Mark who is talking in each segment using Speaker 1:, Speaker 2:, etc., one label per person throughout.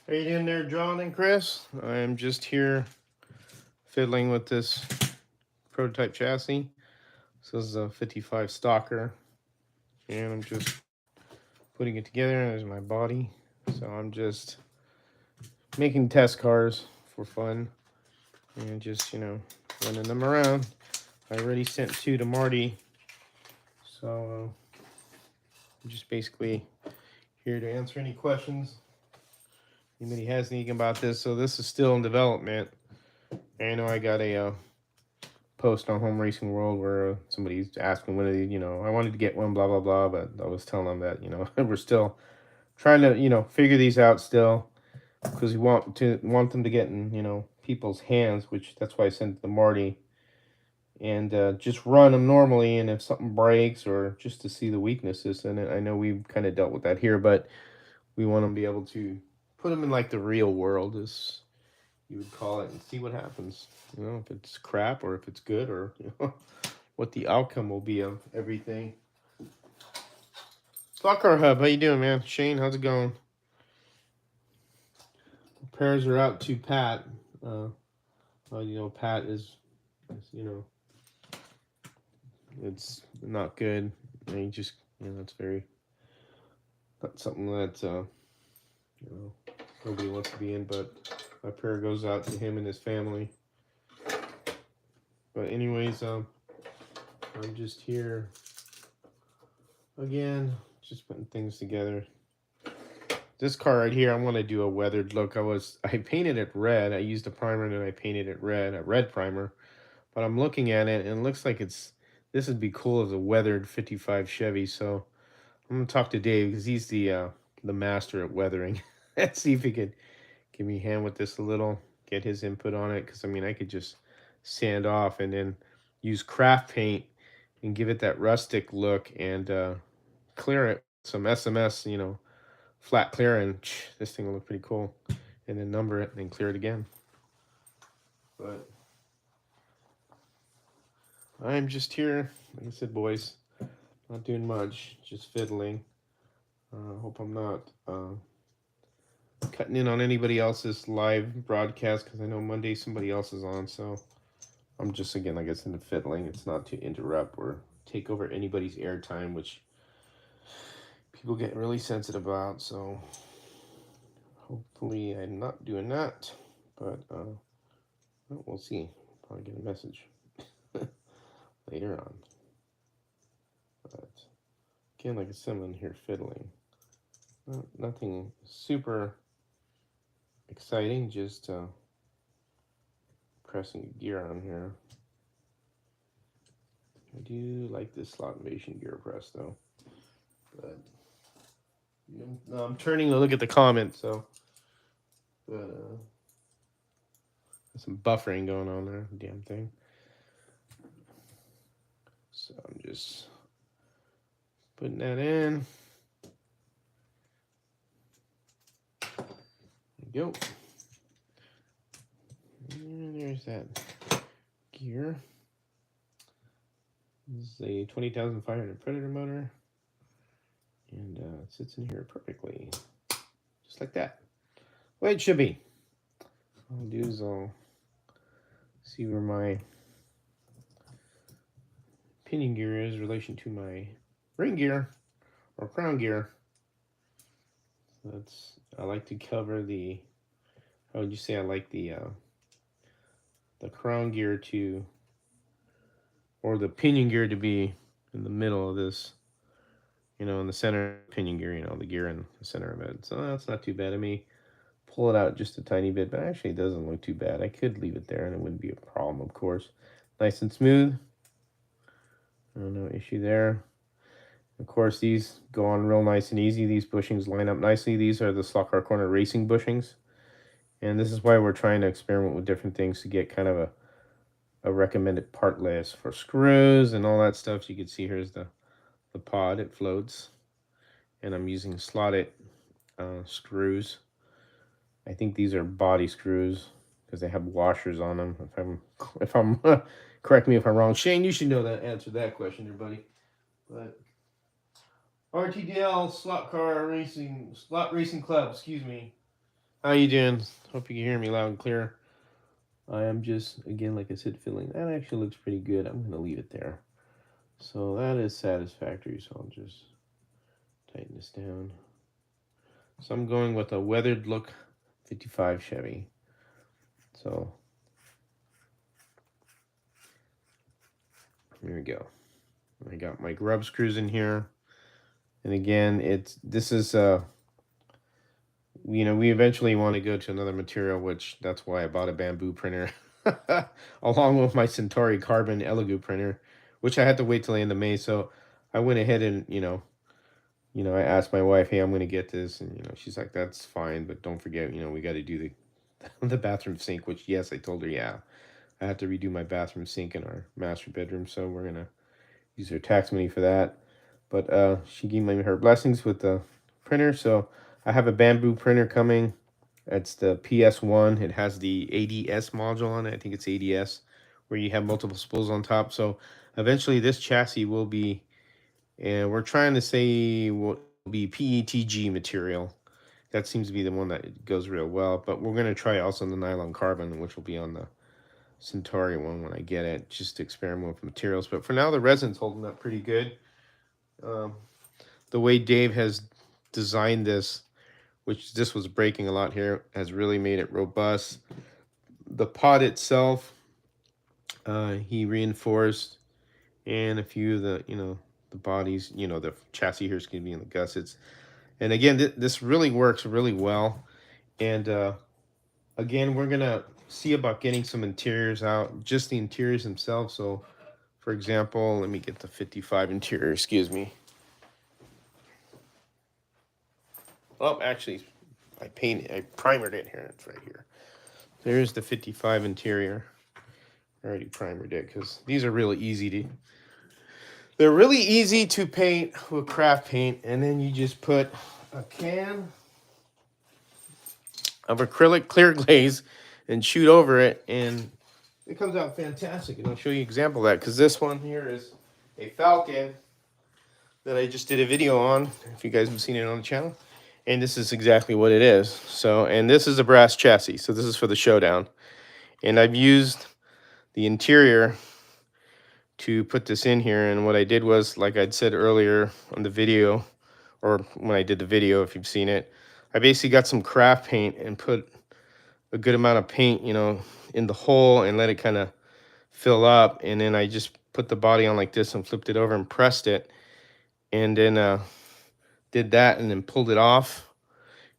Speaker 1: How you doing there, John and Chris? I'm just here fiddling with this prototype chassis. This is a 55 Stalker, and I'm just putting it together. There's my body. So I'm just making test cars for fun and just, running them around. I already sent two to Marty, so I'm just basically here to answer any questions anybody has anything about this. So this is still in development. I know I got a post on Home Racing World where somebody's asking when I wanted to get one, blah blah blah, but I was telling them that we're still trying to figure these out still, because we want them to get in people's hands, which that's why I sent it to Marty, and just run them normally, and if something breaks or just to see the weaknesses. And I know we've kind of dealt with that here, but we want them to be able to put them in like the real world, as you would call it, and see what happens. If it's crap or if it's good, or what the outcome will be of everything. Stock Car Hub, how you doing, man? Shane, how's it going? Prayers are out to Pat. Pat is it's not good. And he just, it's very not something that nobody wants to be in. But my prayer goes out to him and his family. But anyways, I'm just here again, just putting things together. This car right here, I want to do a weathered look. I painted it red. I used a primer and then I painted it red, a red primer. But I'm looking at it and it looks like this would be cool as a weathered 55 Chevy. So I'm gonna talk to Dave because he's the master at weathering. Let's see if he could give me a hand with this a little, get his input on it. Because I could just sand off and then use craft paint and give it that rustic look and clear it with some SMS, flat clear, and this thing will look pretty cool. And then number it and then clear it again. But I'm just here, like I said, boys, not doing much, just fiddling. Hope I'm not cutting in on anybody else's live broadcast, because I know Monday somebody else is on. So I'm just, again, like I said, fiddling. It's not to interrupt or take over anybody's airtime, which people get really sensitive about. So hopefully I'm not doing that, but we'll see. Probably get a message later on. But again, like I said, I'm in here fiddling. Nothing super exciting, just pressing a gear on here. I do like this slot invasion gear press though. But I'm turning to look at the comments, so but there's some buffering going on there, damn thing. So I'm just putting that in. There we go. And there's that gear. This is a 20,500 Predator motor, and it sits in here perfectly, just like that. Well, it should be. What I'll do is I'll see where my pinion gear is in relation to my ring gear or crown gear. I like to cover the, how would you say, I like the crown gear to, or the pinion gear to be in the middle of this, in the center pinion gear, the gear in the center of it. So that's not too bad. I may pull it out just a tiny bit, but actually it doesn't look too bad. I could leave it there and it wouldn't be a problem, of course. Nice and smooth. No issue there. Of course, these go on real nice and easy. These bushings line up nicely. These are the Slot Car Corner Racing bushings. And this is why we're trying to experiment with different things to get kind of a recommended part list for screws and all that stuff. So you can see here's the pod. It floats. And I'm using slotted screws. I think these are body screws because they have washers on them. If I'm correct me if I'm wrong. Shane, you should know that answer to that question there, buddy. But RTDL Slot Racing Club, excuse me. How you doing? Hope you can hear me loud and clear. I am just, again, like I said, feeling that actually looks pretty good. I'm going to leave it there. So that is satisfactory. So I'll just tighten this down. So I'm going with a weathered look 55 Chevy. So here we go. I got my grub screws in here. And again, this is we eventually want to go to another material, which that's why I bought a bamboo printer along with my Centauri carbon Elegoo printer, which I had to wait till the end of May. So I went ahead and I asked my wife, "Hey, I'm going to get this," and she's like, "That's fine, but don't forget, we got to do the the bathroom sink." Which, yes, I told her, yeah, I have to redo my bathroom sink in our master bedroom, so we're gonna use her tax money for that. But she gave me her blessings with the printer, so I have a bamboo printer coming. It's the PS1. It has the ADS module on it. I think it's ADS, where you have multiple spools on top. So eventually this chassis will be, and we're trying to say will be PETG material. That seems to be the one that goes real well. But we're going to try also the nylon carbon, which will be on the Centauri one when I get it, just to experiment with materials. But for now, the resin's holding up pretty good. The way Dave has designed this, which this was breaking a lot here, has really made it robust. The pod itself, he reinforced, and a few of the bodies, the chassis here is going to be in the gussets. And again, this really works really well. And again, we're going to see about getting some interiors out, just the interiors themselves. So, for example, let me get the 55 interior, excuse me. Oh, actually, I primered it here. It's right here. There's the 55 interior. I already primered it because these are really easy to. They're really easy to paint with craft paint, and then you just put a can of acrylic clear glaze and shoot over it, and it comes out fantastic. And I'll show you an example of that, because this one here is a Falcon that I just did a video on, if you guys have seen it on the channel. And this is exactly what it is. So, and this is a brass chassis, so this is for the showdown. And I've used the interior to put this in here, and what I did was, like I'd said earlier on the video, or when I did the video, if you've seen it, I basically got some craft paint and put a good amount of paint, in the hole, and let it kind of fill up, and then I just put the body on like this and flipped it over and pressed it, and then did that, and then pulled it off,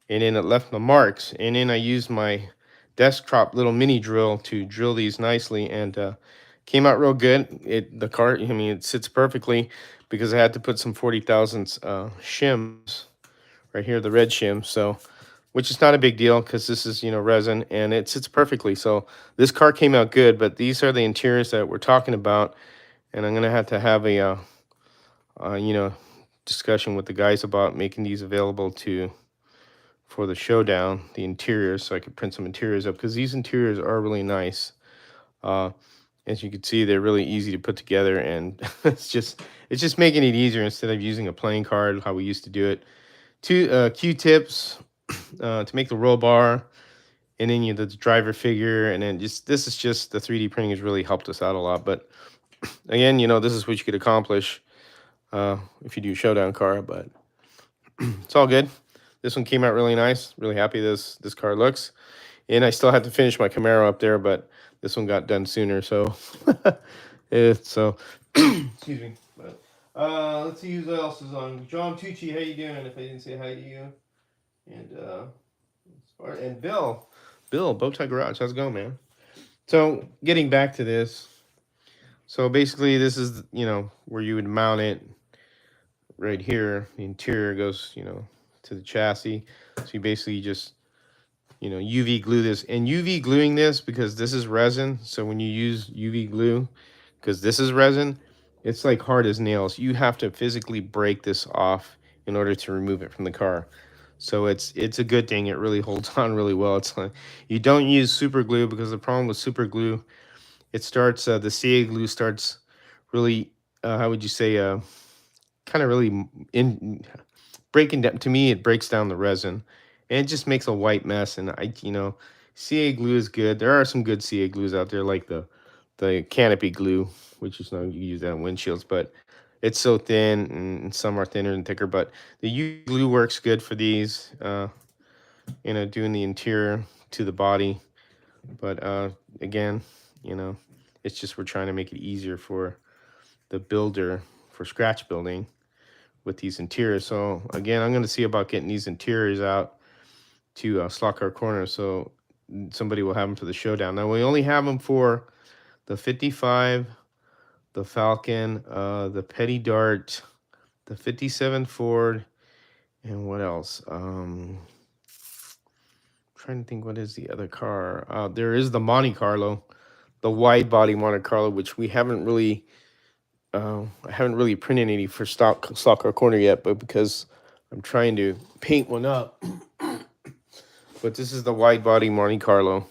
Speaker 1: and then it left the marks, and then I used my desktop little mini drill to drill these nicely, and came out real good. It sits perfectly, because I had to put some 40,000 shims right here, the red shim, so, which is not a big deal because this is resin, and it sits perfectly. So this car came out good, but these are the interiors that we're talking about, and I'm gonna have to have a discussion with the guys about making these available for the showdown, the interiors, so I could print some interiors up, because these interiors are really nice. As you can see, they're really easy to put together, and it's just making it easier instead of using a playing card how we used to do it. Two Q-tips to make the roll bar, and then the driver figure, and then this is just the 3D printing has really helped us out a lot. But again, this is what you could accomplish if you do showdown car, but it's all good. This one came out really nice. Really happy this car looks. And I still have to finish my Camaro up there, but this one got done sooner, so excuse me. But let's see who else is on. John Tucci, how you doing? If I didn't say hi to you. And Bill, Bowtie Garage, how's it going, man? So getting back to this, so basically this is where you would mount it right here. The interior goes to the chassis, so you basically just UV glue this, and UV gluing this, because this is resin, so when you use UV glue, because this is resin, it's like hard as nails. You have to physically break this off in order to remove it from the car. So it's a good thing. It really holds on really well. It's like, you don't use super glue, because the problem with super glue, it starts the CA glue starts really how would you say kind of really in breaking down. To me, it breaks down the resin, and it just makes a white mess. And CA glue is good. There are some good CA glues out there, like the canopy glue, which is not, you use that on windshields, but it's so thin, and some are thinner and thicker. But the UV glue works good for these, doing the interior to the body. But again, you know, it's just we're trying to make it easier for the builder for scratch building with these interiors. So again, I'm going to see about getting these interiors out to Slot Car Corner, so somebody will have them for the showdown. Now we only have them for the 55, the Falcon, the Petty Dart, the 57 Ford, and what else? Trying to think, what is the other car? There is the Monte Carlo, the wide body Monte Carlo, which we haven't really, I haven't really printed any for Stock Car Corner yet, but because I'm trying to paint one up. But this is the wide body Monte Carlo,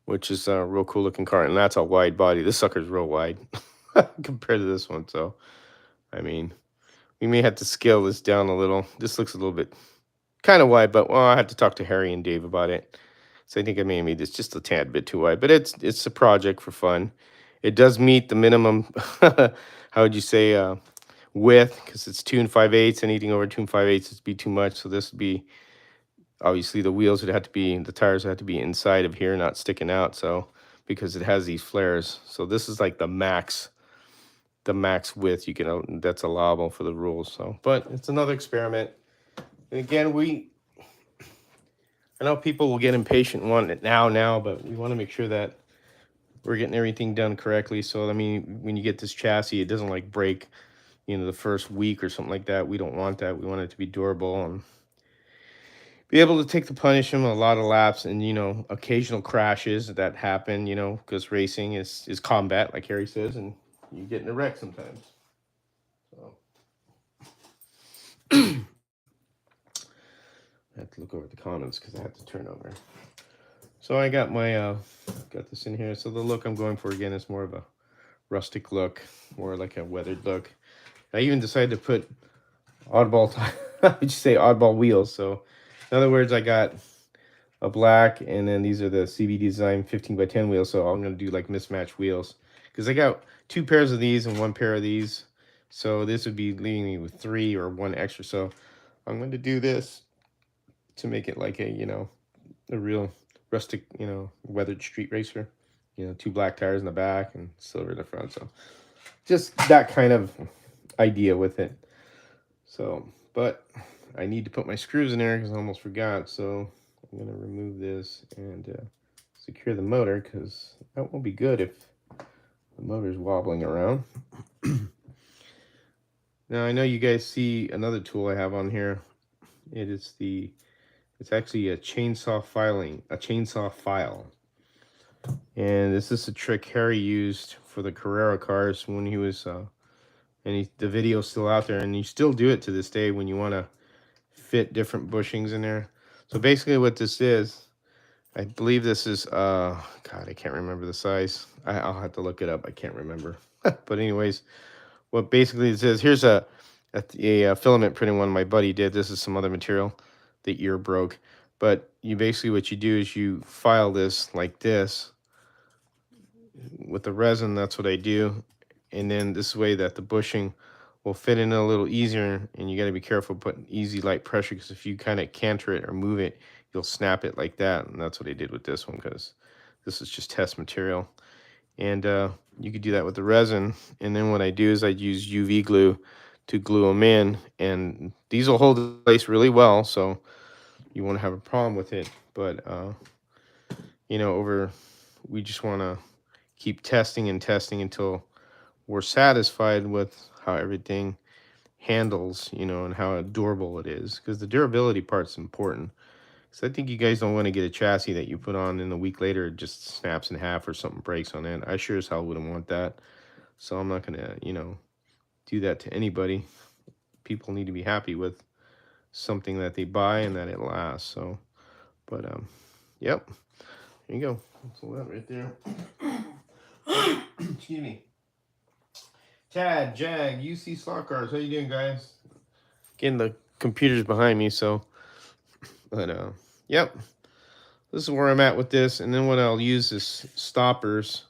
Speaker 1: which is a real cool looking car, and that's a wide body. This sucker's real wide compared to this one. So, I mean, we may have to scale this down a little. This looks a little bit kind of wide, but well, I have to talk to Harry and Dave about it. So I think I may have made this just a tad bit too wide, but it's a project for fun. It does meet the minimum, how would you say, width, because it's 2 5/8, anything over 2 5/8 would be too much. So this would be, obviously the wheels would have to be, the tires would have to be inside of here, not sticking out. So because it has these flares, so this is like the max width you can, that's allowable for the rules. So, but it's another experiment. And again, I know people will get impatient and want it now, but we want to make sure that we're getting everything done correctly. So, I mean, when you get this chassis, it doesn't like break, the first week or something like that. We don't want that. We want it to be durable and be able to take the punishment, a lot of laps, and, occasional crashes that happen, because racing is combat, like Harry says, and you get in a wreck sometimes. So I have to look over the comments because I have to turn over. So I got my got this in here. So the look I'm going for again is more of a rustic look, more like a weathered look. I even decided to put oddball oddball wheels. So in other words, I got a black, and then these are the CB Design 15x10 wheels. So I'm gonna do like mismatched wheels because I got 2 pairs of these and 1 pair of these. So this would be leaving me with 3 or 1 extra. So I'm going to do this to make it like a real rustic, weathered street racer. 2 black tires in the back and silver in the front. So just that kind of idea with it. So, but I need to put my screws in there because I almost forgot. So I'm going to remove this and secure the motor, because that won't be good if the motor's wobbling around. Now I know you guys see another tool I have on here. It's actually a chainsaw file. And this is a trick Harry used for the Carrera cars when he was, the video's still out there, and you still do it to this day when you want to fit different bushings in there. So basically what this is, I believe this is, God, I can't remember the size. I'll have to look it up. I can't remember. But anyways, what basically it says, here's a filament printing one my buddy did. This is some other material. The ear broke. But what you do is you file this like this with the resin. That's what I do. And then this way that the bushing will fit in a little easier, and you got to be careful putting easy light pressure, because if you kind of canter it or move it, you'll snap it like that. And that's what I did with this one, because this is just test material. And you could do that with the resin. And then what I do is I use UV glue to glue them in, and these will hold the place really well, so you won't have a problem with it. But we just want to keep testing and testing until we're satisfied with how everything handles, and how durable it is, because the durability part's important. So I think you guys don't want to get a chassis that you put on and a week later it just snaps in half or something breaks on it. I sure as hell wouldn't want that. So I'm not going to, do that to anybody. People need to be happy with something that they buy and that it lasts. So, but, yep. There you go. That's all that right there. Excuse me. Chad, Jag, UC Slot Cars. How you doing, guys? Again, the computer's behind me, so But yep, this is where I'm at with this. And then what I'll use is stoppers,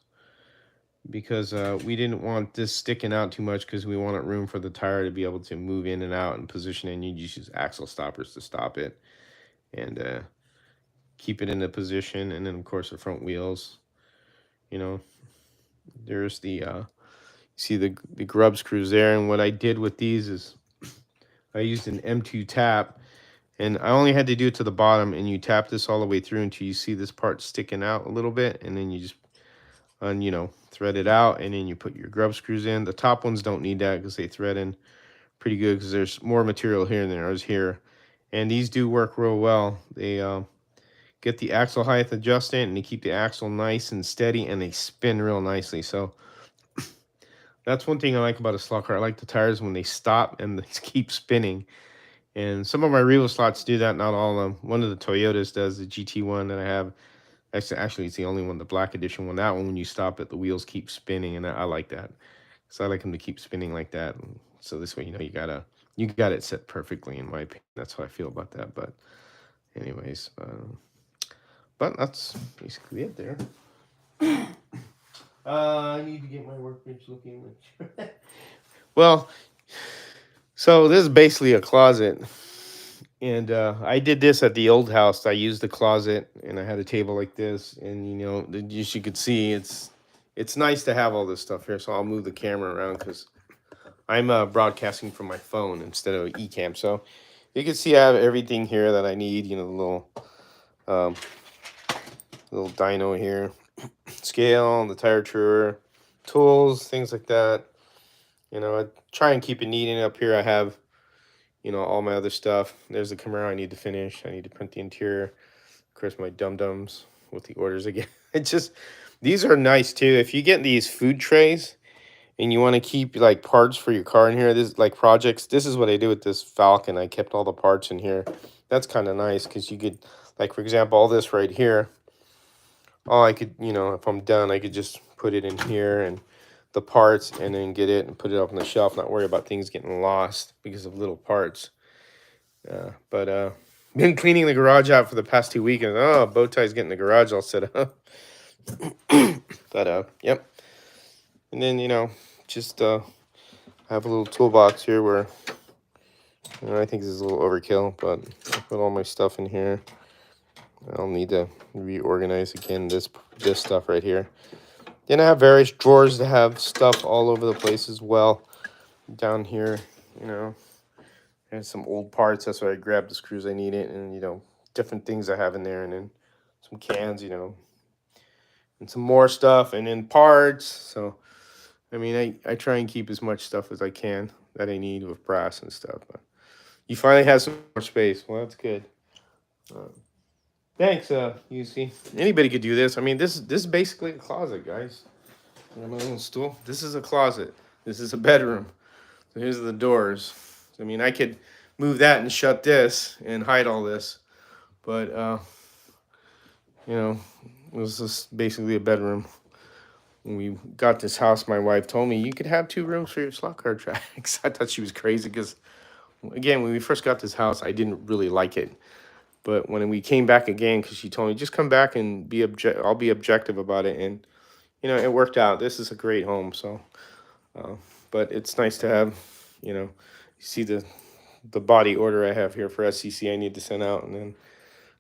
Speaker 1: because we didn't want this sticking out too much, because we wanted room for the tire to be able to move in and out and position it. And you just use axle stoppers to stop it and keep it in the position. And then of course the front wheels, you know, there's the see the grub screws there. And what I did with these is I used an M2 tap, and I only had to do it to the bottom, and you tap this all the way through until you see this part sticking out a little bit, and then you just thread it out, and then you put your grub screws in. The top ones don't need that because they thread in pretty good, because there's more material here than there is here. And these do work real well. They get the axle height adjusted, and they keep the axle nice and steady, and they spin real nicely. So that's one thing I like about a slot car. I like the tires when they stop and they keep spinning. And some of my Revo slots do that, not all of them. One of the Toyotas does, the GT1 that I have. Actually, it's the only one, the black edition one. That one, when you stop it, the wheels keep spinning, and I like that. So I like them to keep spinning like that. So this way, you got it set perfectly, in my opinion. That's how I feel about that. But anyways, but that's basically it there. I need to get my workbench looking. Well, so this is basically a closet. And I did this at the old house. I used the closet, and I had a table like this. And, as you could see, it's nice to have all this stuff here. So I'll move the camera around because I'm broadcasting from my phone instead of eCam. So you can see I have everything here that I need. The little dyno here, scale, the tire truer, tools, things like that. I try and keep it neat. And up here I have all my other stuff. There's the Camaro I need to finish. I need to print the interior. Of course, my dum-dums with the orders again. These are nice too. If you get these food trays and you want to keep like parts for your car in here, this like projects, this is what I did with this Falcon. I kept all the parts in here. That's kind of nice because you could, like, for example, all this right here, all I could, if I'm done, I could just put it in here and the parts, and then get it and put it up on the shelf, not worry about things getting lost because of little parts. But been cleaning the garage out for the past 2 weekends. Oh, bow ties getting the garage all set up. But yep. And then just I have a little toolbox here where I think this is a little overkill, but I put all my stuff in here. I'll need to reorganize again this stuff right here. Then I have various drawers that have stuff all over the place as well. Down here, and some old parts. That's why I grabbed the screws I needed, and different things I have in there, and then some cans, and some more stuff, and then parts. So I mean, I try and keep as much stuff as I can that I need with brass and stuff. But you finally have some more space. Well, that's good. Thanks, UC. Anybody could do this. I mean, this is basically a closet, guys. I got my little stool. This is a closet. This is a bedroom. So here's the doors. I mean, I could move that and shut this and hide all this, but it was just basically a bedroom. When we got this house, my wife told me you could have 2 rooms for your slot car tracks. I thought she was crazy because, again, when we first got this house, I didn't really like it. But when we came back again, because she told me, just come back and I'll be objective about it. And, it worked out. This is a great home. So, but it's nice to have, you see the body order I have here for SCC I need to send out. And then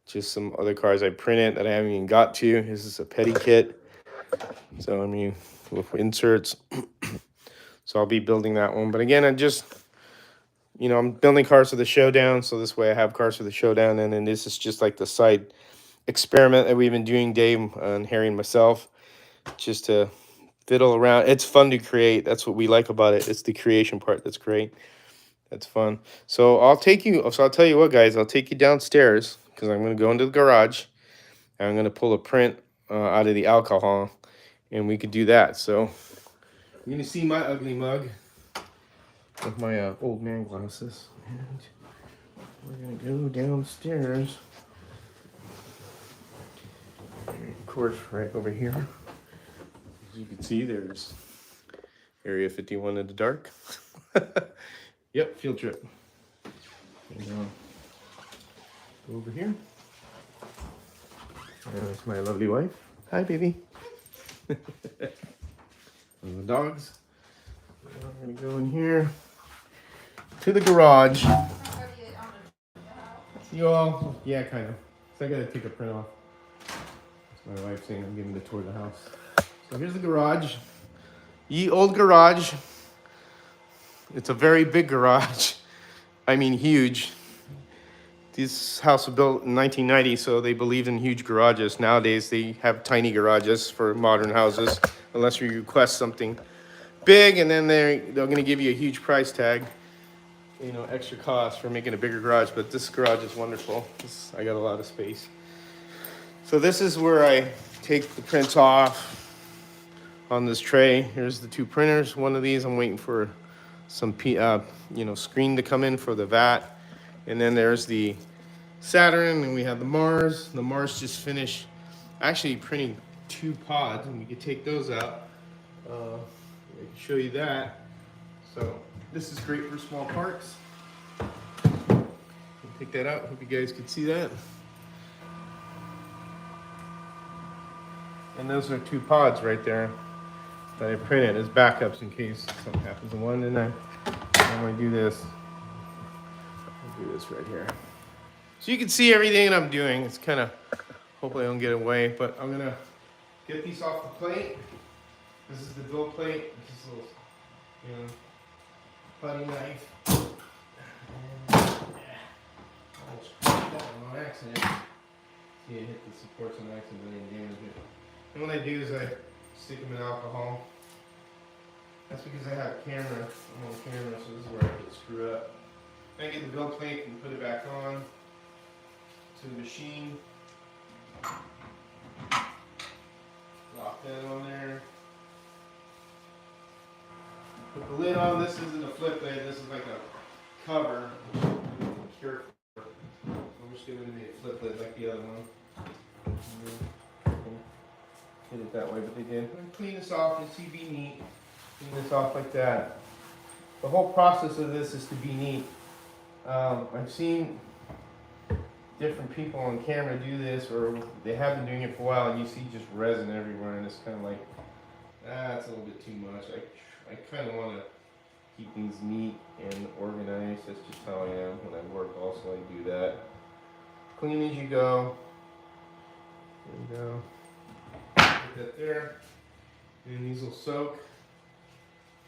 Speaker 1: just some other cars I printed that I haven't even got to. This is a petty kit. So, I mean, with inserts. So I'll be building that one. But again, I'm building cars for the showdown. So this way I have cars for the showdown. And then this is just like the side experiment that we've been doing, Dave and Harry and myself, just to fiddle around. It's fun to create. That's what we like about it. It's the creation part that's great. That's fun. So I'll tell you what, guys, I'll take you downstairs because I'm going to go into the garage. And I'm going to pull a print out of the alcohol, and we could do that. So you're going to see my ugly mug with my old man glasses. And we're going to go downstairs. And of course, right over here, as you can see, there's Area 51 in the dark. Yep, field trip. Over here. There's my lovely wife. Hi, baby. And the dogs. I'm gonna go in here to the garage. You all, yeah, kind of. So I gotta take a print off. That's my wife saying I'm giving the tour of the house. So here's the garage. Ye old garage. It's a very big garage. I mean, huge. This house was built in 1990, so they believed in huge garages. Nowadays, they have tiny garages for modern houses, unless you request something big, and then they're going to give you a huge price tag, you know, extra cost for making a bigger garage. But this garage is wonderful. I got a lot of space. So this is where I take the prints off on this tray. Here's the two printers. One of these, I'm waiting for some, screen to come in for the vat. And then there's the Saturn, and we have the Mars. The Mars just finished actually printing 2 pods, and we could take those out. I can show you that. So this is great for small parts. Take that out. Hope you guys can see that. And those are 2 pods right there that I printed as backups in case something happens. And one, and I'm going to do this. Do this right here. So you can see everything that I'm doing. It's kind of, hopefully I don't get away, but I'm gonna get these off the plate. This is the build plate. This is a little, putty knife. And, I just put that one on accident. See, it hit the supports on accident and damage it. And what I do is I stick them in alcohol. That's because I have a camera. I'm on camera, so this is where I get screwed up. I get the build plate and put it back on to the machine. Lock that on there. Put the lid on. This isn't a flip lid. This is like a cover. Cure. I'm just going to make a flip lid like the other one. Hit it that way, but they did. Clean this off. You see, be neat. Clean this off like that. The whole process of this is to be neat. I've seen different people on camera do this, or they have been doing it for a while, and you see just resin everywhere, and it's kind of like, that's a little bit too much. I kind of want to keep things neat and organized. That's just how I am when I work. Also, I do that. Clean as you go. There you go. Put that there. And these will soak.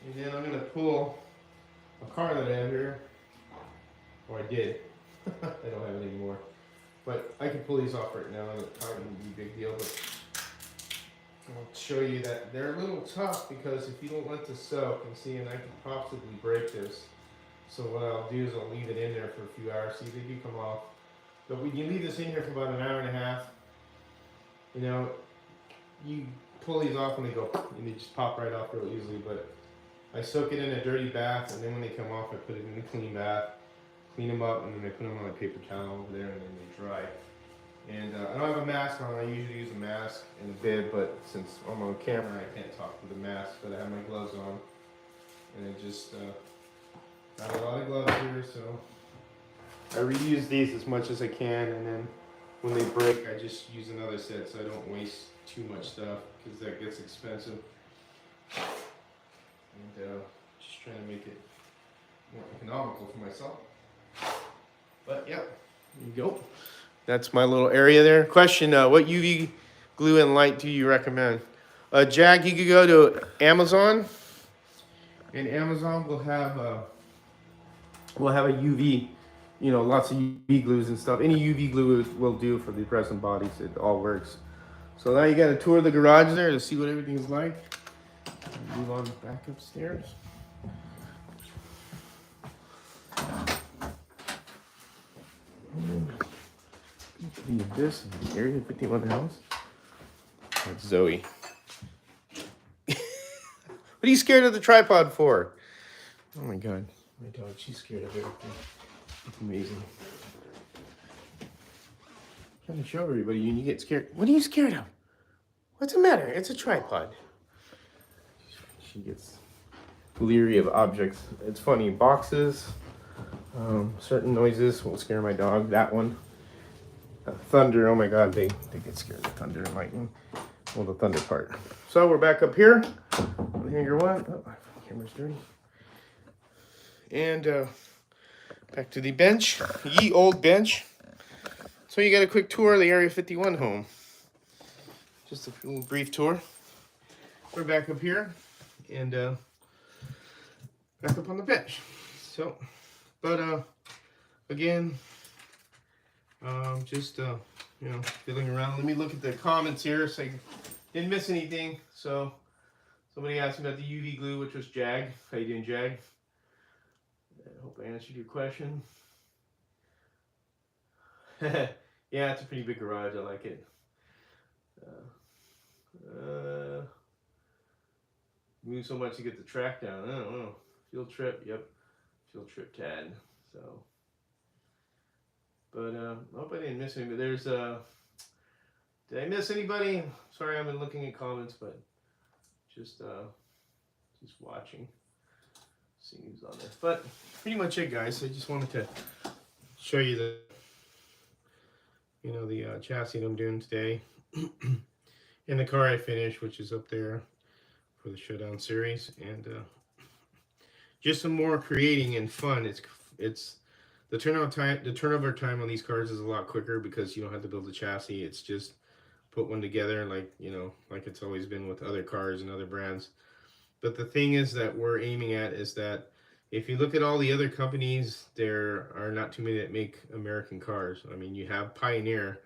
Speaker 1: And then I'm going to pull a car that I have here. Or I did. I don't have it anymore. But I can pull these off right now. It probably wouldn't be a big deal, but I'll show you that they're a little tough because if you don't let this soak, and see, and I could possibly break this. So what I'll do is I'll leave it in there for a few hours. See, they do come off. But when you leave this in here for about an hour and a half, you pull these off and they go, and they just pop right off real easily. But I soak it in a dirty bath, and then when they come off, I put it in a clean bath. Clean them up, and then I put them on a paper towel over there, and then they dry. And I don't have a mask on. I usually use a mask and a bib, but since I'm on camera, I can't talk with a mask, but I have my gloves on. And I just got a lot of gloves here, so I reuse these as much as I can, and then when they break, I just use another set so I don't waste too much stuff, because that gets expensive. And just trying to make it more economical for myself. But yeah, there you go. That's my little area there. Question, what UV glue and light do you recommend? Jack, you could go to Amazon, and Amazon will have a UV, lots of UV glues and stuff. Any UV glue will do for the resin bodies. It all works. So now you got a tour of the garage there to see what everything's like. Move on back upstairs. This in the Area 51 house. That's Zoe. What are you scared of the tripod for? Oh my god. My dog, she's scared of everything. It's amazing. I'm trying to show everybody and you get scared. What are you scared of? What's the matter? It's a tripod. She gets leery of objects. It's funny. Boxes, certain noises will scare my dog. That one. thunder. Oh my God, they get scared of thunder and lightning. Well, the thunder part. So we're back up here. Here one. Oh, camera's dirty. And back to the bench, ye old bench. So you got a quick tour of the Area 51 home. Just a little brief tour. We're back up here and back up on the bench. So, but again, just you know, fiddling around. Let me look at the comments here so I didn't miss anything. So somebody asked me about the UV glue, which was Jag. How you doing, Jag? I hope I answered your question. Yeah, it's a pretty big garage. I like it. Move so much to get the track down. I don't know. Field trip. Yep. Field trip Tad. So, but I hope I didn't miss anybody. There's did I miss anybody? Sorry, I've been looking at comments, but just watching, see who's on there. But pretty much it, guys. I just wanted to show you the, you know, the chassis that I'm doing today, and the car I finished, which is up there for the Showdown series, and just some more creating and fun. It's the turnover time on these cars is a lot quicker because you don't have to build a chassis. It's just put one together, like, you know, like it's always been with other cars and other brands. But the thing is that we're aiming at is that if you look at all the other companies, there are not too many that make American cars. I mean, you have Pioneer,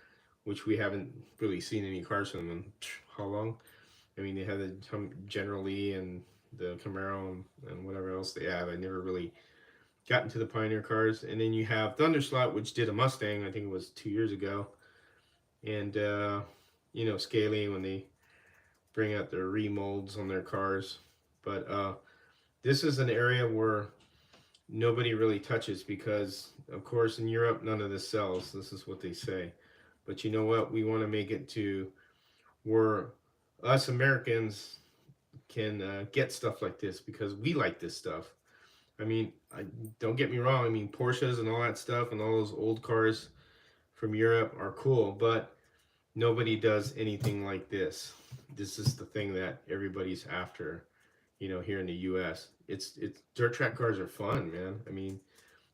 Speaker 1: which we haven't really seen any cars from them in how long? I mean, they have the General Lee and the Camaro and whatever else they have. I never really got into the Pioneer cars. And then you have Thunderslot, which did a Mustang, I think it was 2 years ago. And, you know, Scaly when they bring out their remolds on their cars. But this is an area where nobody really touches because, of course, in Europe, none of this sells. This is what they say. But you know what? We want to make it to where us Americans can get stuff like this because we like this stuff. I mean, don't get me wrong. I mean, Porsches and all that stuff and all those old cars from Europe are cool, but nobody does anything like this. This is the thing that everybody's after, you know, here in the U.S. It's dirt track cars are fun, man. I mean,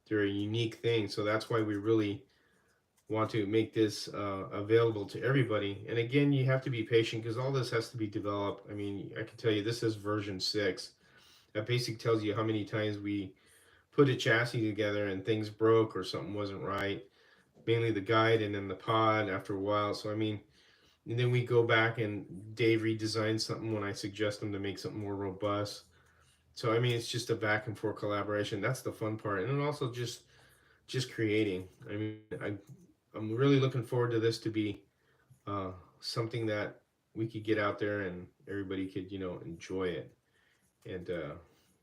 Speaker 1: they're a unique thing, so that's why we really want to make this available to everybody. And again, you have to be patient because all this has to be developed. I mean, I can tell you this is version 6. That basically tells you how many times we put a chassis together and things broke or something wasn't right. Mainly the guide and then the pod after a while. So, I mean, and then we go back and Dave redesigns something when I suggest him to make something more robust. So, I mean, it's just a back and forth collaboration. That's the fun part. And then also just creating. I mean, I'm really looking forward to this to be something that we could get out there and everybody could, you know, enjoy it and,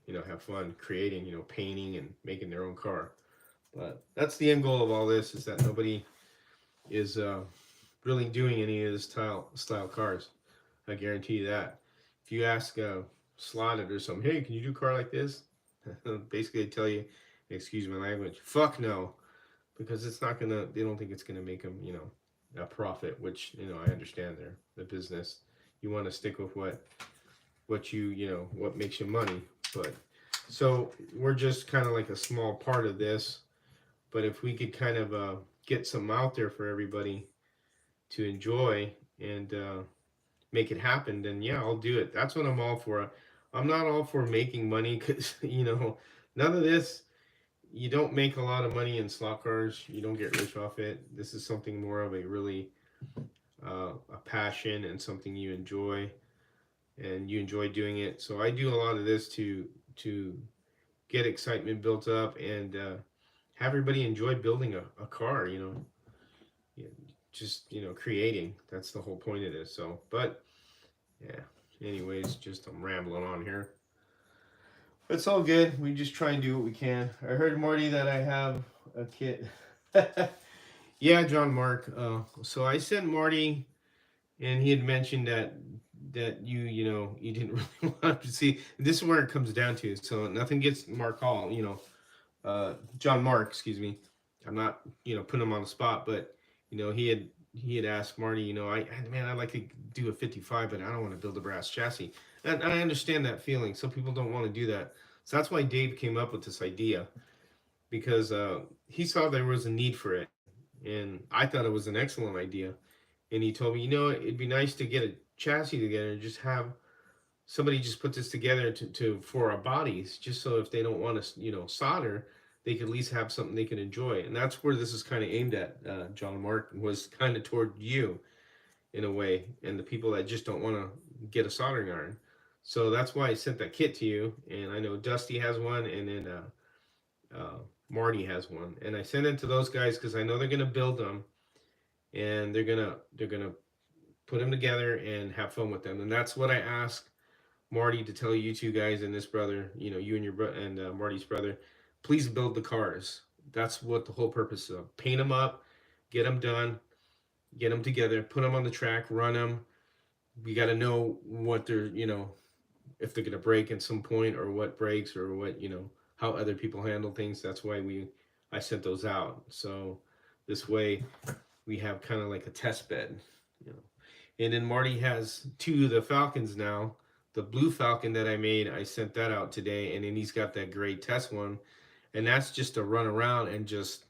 Speaker 1: you know, have fun creating, you know, painting and making their own car. But that's the end goal of all this, is that nobody is really doing any of this style cars. I guarantee you that. If you ask Slotted or something, hey, can you do a car like this? Basically, they tell you, excuse my language, fuck no. Because it's not gonna, they don't think it's gonna make them, you know, a profit, which, you know, I understand the business. You want to stick with what you know, what makes you money. But so we're just kind of like a small part of this. But if we could kind of get something out there for everybody to enjoy and make it happen, then yeah, I'll do it. That's what I'm all for. I'm not all for making money because, you know, none of this, you don't make a lot of money in slot cars. You don't get rich off it. This is something more of a really a passion and something you enjoy, and you enjoy doing it. So I do a lot of this to get excitement built up and have everybody enjoy building a car, you know, just, you know, creating. That's the whole point of this. So, but yeah, anyways, just I'm rambling on here. It's all good. We just try and do what we can. I heard, Marty, that I have a kit. Yeah, John Mark. So I sent Marty, and he had mentioned that you know, you didn't really want to see. This is where it comes down to. So nothing gets Mark Hall, you know, John Mark, excuse me. I'm not, you know, putting him on the spot, but he had asked Marty, man, I'd like to do a 55, but I don't want to build a brass chassis. And I understand that feeling. Some people don't want to do that. So that's why Dave came up with this idea, because he saw there was a need for it, and I thought it was an excellent idea. And he told me, it'd be nice to get a chassis together and just have somebody just put this together to for our bodies, just so if they don't want to solder, they could at least have something they can enjoy. And that's where this is kind of aimed at, John and Mark, was kind of toward you in a way, and the people that just don't want to get a soldering iron. So that's why I sent that kit to you, and I know Dusty has one, and then Marty has one, and I sent it to those guys because I know they're gonna build them, and they're gonna put them together and have fun with them. And that's what I asked Marty to tell you two guys and this brother, you and your and Marty's brother, please build the cars. That's what the whole purpose of. Paint them up, get them done, get them together, put them on the track, run them. We got to know what they're, if they're gonna break at some point, or what breaks, or what, how other people handle things. That's why I sent those out. So this way we have kind of like a test bed, you know. And then Marty has two of the Falcons now. The blue Falcon that I made, I sent that out today, and then he's got that gray test one, and that's just to run around and just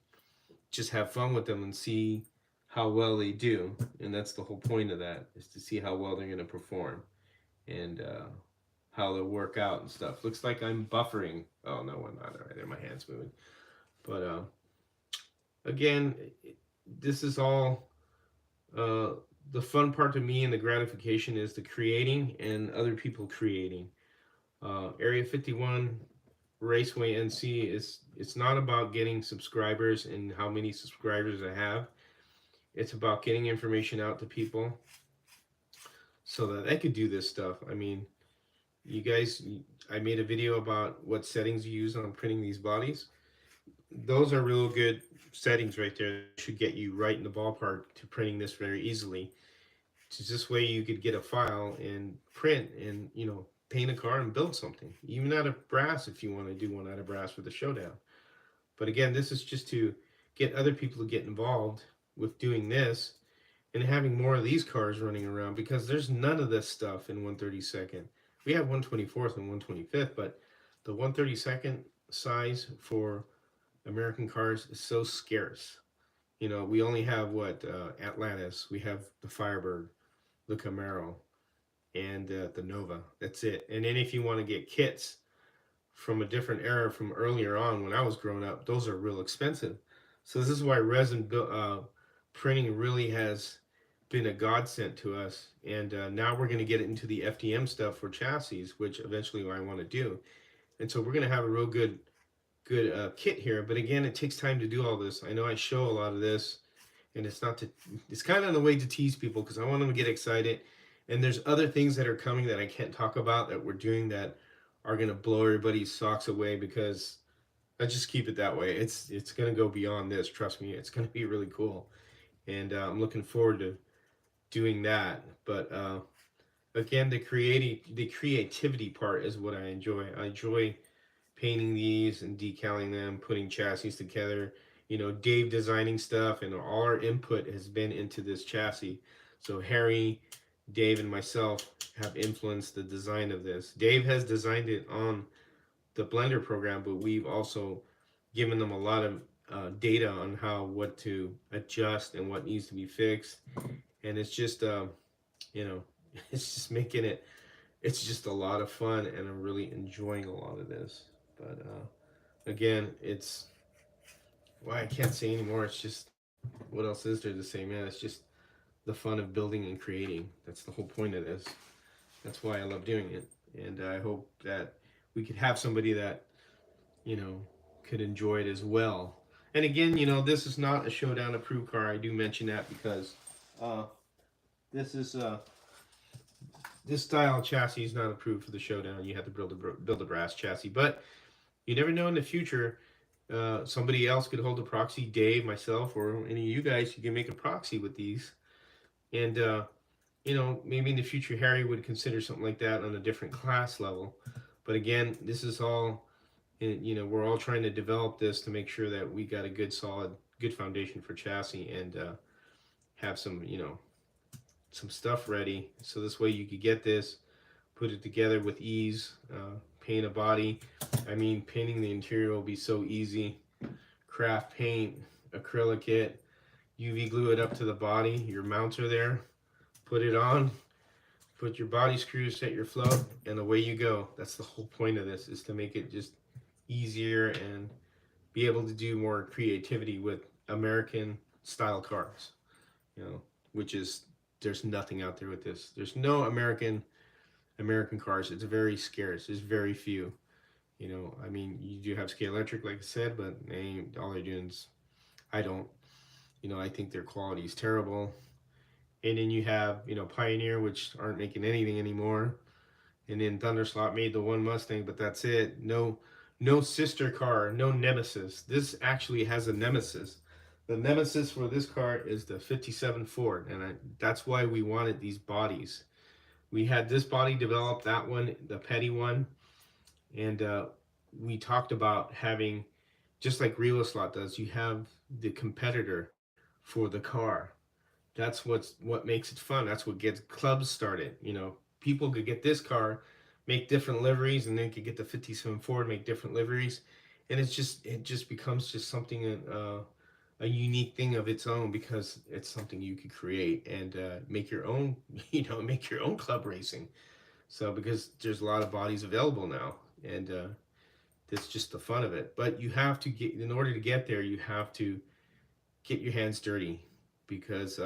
Speaker 1: have fun with them and see how well they do. And that's the whole point of that, is to see how well they're going to perform, and how they'll work out and stuff. Looks like I'm buffering. Oh no, I'm not. All right, there, my hands moving. But again, this is all uh, the fun part to me, and the gratification is the creating and other people creating. Area 51 Raceway NC it's not about getting subscribers and how many subscribers I have. It's about getting information out to people so that they could do this stuff. I mean, you guys, I made a video about what settings you use on printing these bodies. Those are real good settings right there. That should get you right in the ballpark to printing this very easily. Just this way you could get a file and print and, paint a car and build something, even out of brass if you want to do one out of brass for the showdown. But again, this is just to get other people to get involved with doing this and having more of these cars running around, because there's none of this stuff in 132nd. We have 124th and 125th, but the 132nd size for American cars is so scarce. We only have what, Atlantis, we have the Firebird, the Camaro, and the Nova. That's it. And then if you want to get kits from a different era from earlier on when I was growing up, those are real expensive. So this is why resin printing really has been a godsend to us. And now we're going to get into the FDM stuff for chassis, which eventually I want to do. And so we're going to have a real good kit here. But again, it takes time to do all this. I know I show a lot of this, and it's kind of in the way to tease people, because I want them to get excited. And there's other things that are coming that I can't talk about that we're doing that are going to blow everybody's socks away, because I just keep it that way. It's going to go beyond this. Trust me, it's going to be really cool. And I'm looking forward to doing that. But again, the creativity part is what I enjoy. I enjoy painting these and decaling them, putting chassis together. Dave designing stuff, and all our input has been into this chassis. So Harry, Dave, and myself have influenced the design of this. Dave has designed it on the Blender program, but we've also given them a lot of data on what to adjust and what needs to be fixed. And it's just, it's just making it, it's just a lot of fun, and I'm really enjoying a lot of this. But again, well, I can't say anymore. It's just, what else is there to say, man? It's just the fun of building and creating. That's the whole point of this. That's why I love doing it. And I hope that we could have somebody that, could enjoy it as well. And again, this is not a Showdown approved car. I do mention that because this is this style of chassis is not approved for the Showdown. You have to build a brass chassis. But you never know, in the future, somebody else could hold a proxy, Dave, myself, or any of you guys. You can make a proxy with these. And, maybe in the future, Harry would consider something like that on a different class level. But again, this is all, we're all trying to develop this to make sure that we got a good, solid, good foundation for chassis. And have some, you know, some stuff ready. So this way you could get this, put it together with ease, paint a body. I mean, painting the interior will be so easy. Craft paint, acrylic it, UV glue it up to the body. Your mounts are there. Put it on, put your body screws, set your float, and away you go. That's the whole point of this, is to make it just easier and be able to do more creativity with American style cars, you know, which is, there's nothing out there with this. There's no American cars. It's very scarce. There's very few. You know, I mean, you do have Scale Electric, like I said, but all they're doing is, I don't, you know, I think their quality is terrible. And then you have, you know, Pioneer, which aren't making anything anymore. And then Thunderslot made the one Mustang, but that's it. No sister car, no nemesis. This actually has a nemesis. The nemesis for this car is the 57 Ford, and that's why we wanted these bodies. We had this body developed, that one, the petty one, and we talked about having, just like Real Slot does, you have the competitor for the car. That's what makes it fun. That's what gets clubs started. You know, people could get this car, make different liveries, and then could get the 57 Ford, make different liveries, and it just becomes just something, a unique thing of its own, because it's something you could create and make your own, you know, make your own club racing. So because there's a lot of bodies available now, and that's just the fun of it. But you have to get, in order to get there, you have to get your hands dirty, because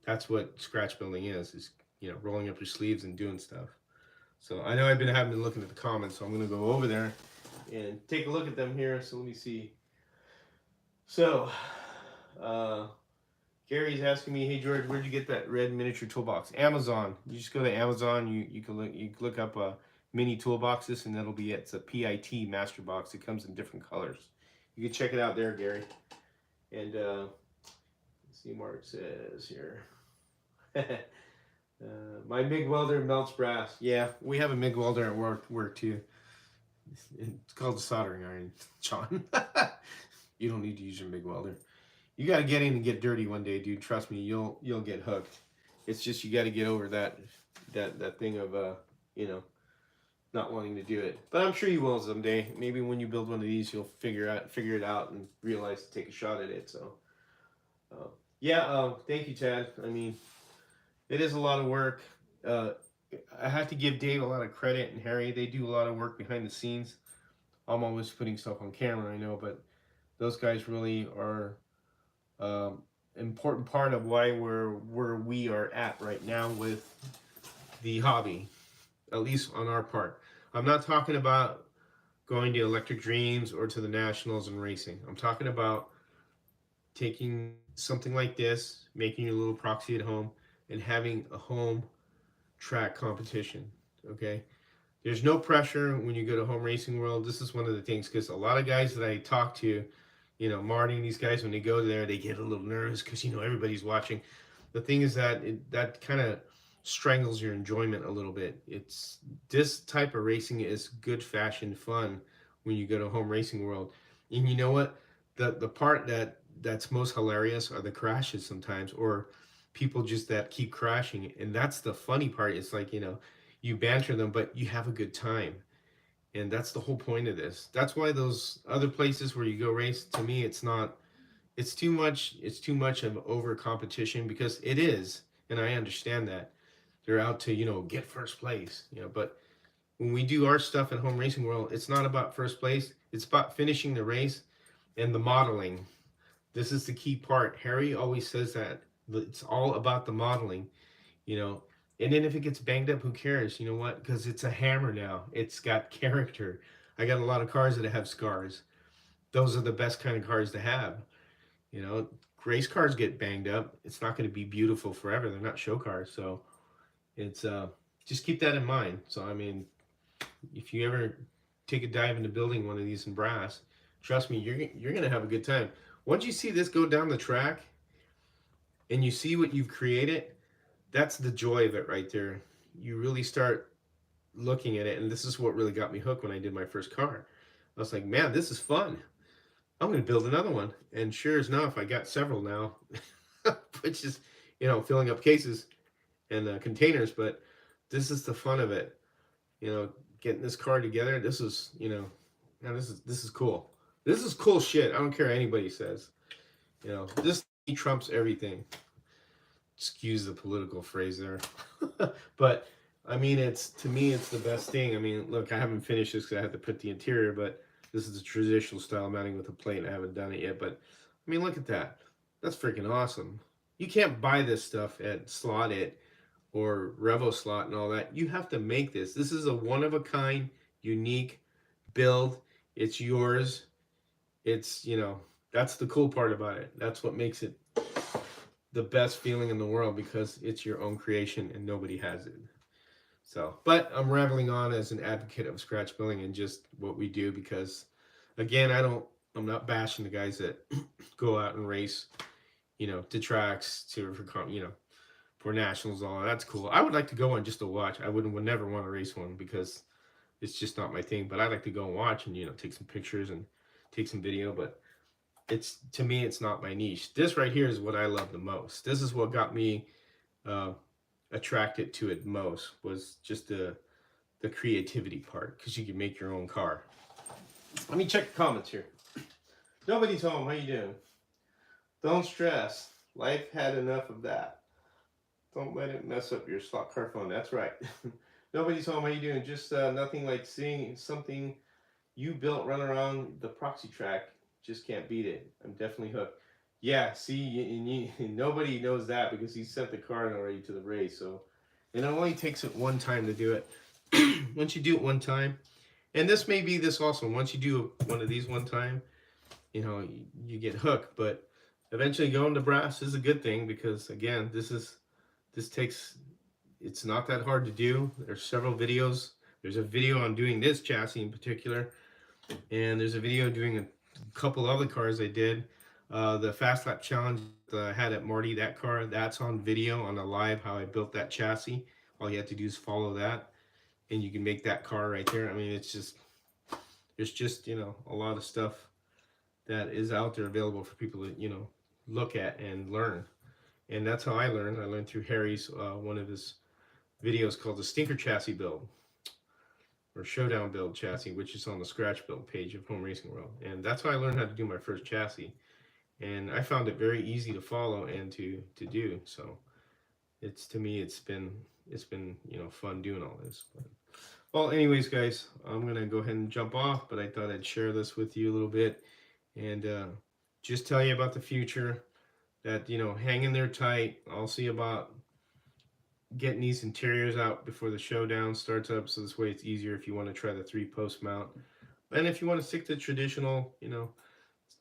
Speaker 1: that's what scratch building is, you know, rolling up your sleeves and doing stuff. So I know I've been looking at the comments, so I'm going to go over there and take a look at them here. So let me see. So Gary's asking me, hey George, where'd you get that red miniature toolbox? Amazon. You just go to Amazon. You can look up mini toolboxes, and that'll be it. It's a PIT master box. It comes in different colors. You can check it out there, Gary. And let's see, Mark says here. My MIG welder melts brass. Yeah, we have a MIG welder at work too. It's called a soldering iron, John. You don't need to use your MIG welder. You got to get in and get dirty one day, dude. Trust me, you'll get hooked. It's just you got to get over that thing of you know, not wanting to do it. But I'm sure you will someday. Maybe when you build one of these, you'll figure it out and realize to take a shot at it. So yeah, thank you, Chad. I mean, it is a lot of work. I have to give Dave a lot of credit, and Harry. They do a lot of work behind the scenes. I'm always putting stuff on camera, I know, but those guys really are important part of why we're where we are at right now with the hobby, at least on our part. I'm not talking about going to Electric Dreams or to the Nationals and racing. I'm talking about taking something like this, making your little proxy at home, and having a home track competition. Okay, there's no pressure when you go to Home Racing World. This is one of the things, because a lot of guys that I talk to, you know, Marty and these guys, when they go there, they get a little nervous because, you know, everybody's watching. The thing is that that kind of strangles your enjoyment a little bit. It's, this type of racing is good fashion fun when you go to Home Racing World. And you know what? The part that's most hilarious are the crashes sometimes, or people just that keep crashing. And that's the funny part. It's like, you know, you banter them, but you have a good time. And that's the whole point of this. That's why those other places where you go race, to me, it's too much of over competition, because it is, and I understand that. They're out to, you know, get first place, you know, but when we do our stuff at Home Racing World, it's not about first place. It's about finishing the race and the modeling. This is the key part. Harry always says that. It's all about the modeling, you know. And then if it gets banged up, who cares? You know what? Because it's a hammer now. It's got character. I got a lot of cars that have scars. Those are the best kind of cars to have. You know, race cars get banged up. It's not going to be beautiful forever. They're not show cars. So it's just keep that in mind. So I mean, if you ever take a dive into building one of these in brass, trust me, you're going to have a good time. Once you see this go down the track and you see what you've created, that's the joy of it right there. You really start looking at it, and this is what really got me hooked when I did my first car. I was like, man, this is fun. I'm going to build another one. And sure as enough, I got several now. which is, you know, filling up cases and containers. But this is the fun of it, you know, getting this car together. This is, you know, now this is cool. This is cool shit. I don't care what anybody says. You know, this trumps everything. Excuse the political phrase there, but I mean, it's to me, it's the best thing. I mean, look, I haven't finished this because I had to put the interior, but this is the traditional style mounting with a plate. I haven't done it yet, but I mean, look at that. That's freaking awesome. You can't buy this stuff at Slot It or Revo Slot and all that. You have to make this. This is a one of a kind, unique build. It's yours. It's, you know, that's the cool part about it. That's what makes it the best feeling in the world, because it's your own creation and nobody has it. So, but I'm rambling on as an advocate of scratch building and just what we do, because again, I'm not bashing the guys that go out and race, you know, to tracks you know, for nationals, all that's cool. I would like to go on just to watch. I would never want to race one because it's just not my thing, but I like to go and watch and, you know, take some pictures and take some video, but it's, to me, it's not my niche. This right here is what I love the most. This is what got me attracted to it most, was just the creativity part, because you can make your own car. Let me check the comments here. Nobody's home. How you doing? Don't stress. Life had enough of that. Don't let it mess up your slot car phone. That's right. Nobody's home. How you doing? Just nothing like seeing something you built run around the proxy track. Just can't beat it. I'm definitely hooked. Yeah, see, and nobody knows that because he sent the car in already to the race. So, and it only takes it one time to do it. Once you do it one time, and this may be this also. Once you do one of these one time, you know, you get hooked. But eventually going to brass is a good thing, because again, this takes, it's not that hard to do. There's several videos. There's a video on doing this chassis in particular, and there's a video doing a couple other cars I did. The Fast Lap Challenge that I had at Marty, that car, that's on video on the live, how I built that chassis. All you have to do is follow that, and you can make that car right there. I mean, it's just, there's just, you know, a lot of stuff that is out there available for people to, you know, look at and learn. And that's how I learned. I learned through Harry's, one of his videos called the Stinker Chassis Build, or Showdown Build Chassis, which is on the Scratch Build page of Home Racing World. And that's how I learned how to do my first chassis. And I found it very easy to follow and to do. So it's, to me, it's been, you know, fun doing all this. But, well, anyways, guys, I'm gonna go ahead and jump off, but I thought I'd share this with you a little bit, and just tell you about the future, that, you know, hang in there tight. I'll see about getting these interiors out before the showdown starts up, so this way it's easier if you want to try the 3-post mount. And if you want to stick to traditional, you know,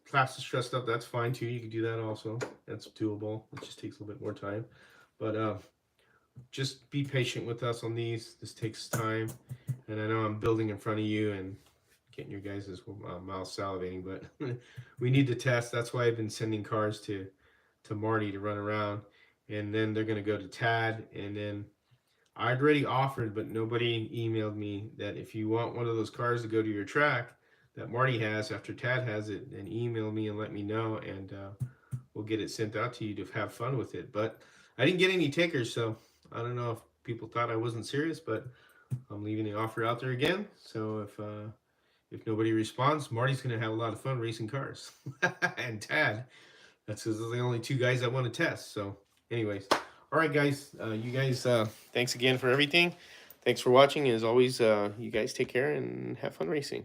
Speaker 1: class distress stuff, that's fine too. You can do that also. That's doable. It just takes a little bit more time. But just be patient with us on these. This takes time. And I know I'm building in front of you and getting your guys' mouth salivating, but we need to test. That's why I've been sending cars to Marty to run around. And then they're going to go to Tad. And then I'd already offered, but nobody emailed me, that if you want one of those cars to go to your track that Marty has after Tad has it, then email me and let me know, and we'll get it sent out to you to have fun with it. But I didn't get any takers, so I don't know if people thought I wasn't serious, but I'm leaving the offer out there again. So if nobody responds, Marty's going to have a lot of fun racing cars. And Tad, that's because they're the only two guys I want to test. So anyways, all right, guys, you guys, thanks again for everything. Thanks for watching. As always, you guys take care and have fun racing.